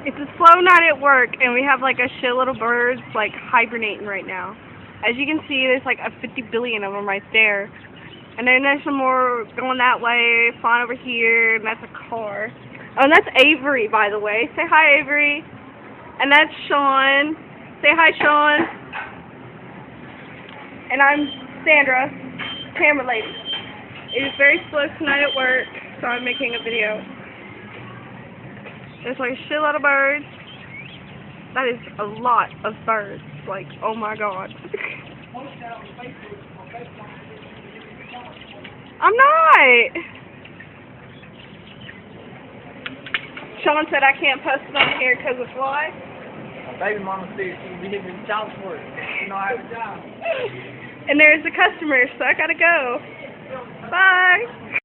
It's a slow night at work, and we have like a shitload of birds like hibernating right now. As you can see, there's like 50 billion of them right there. And then there's some more going that way, flying over here, and that's a car. Oh, and that's Avery, by the way. Say hi, Avery. And that's Sean. Say hi, Sean. And I'm Sandra, camera lady. It is very slow tonight at work, so I'm making a video. There's like a shitload of birds. That is a lot of birds. Like, oh my god. I'm not! Sean said I can't post it on here because of why? My baby mama said she'd be hitting me child support. You know, I have a job. And there's a customer, so I gotta go. Bye!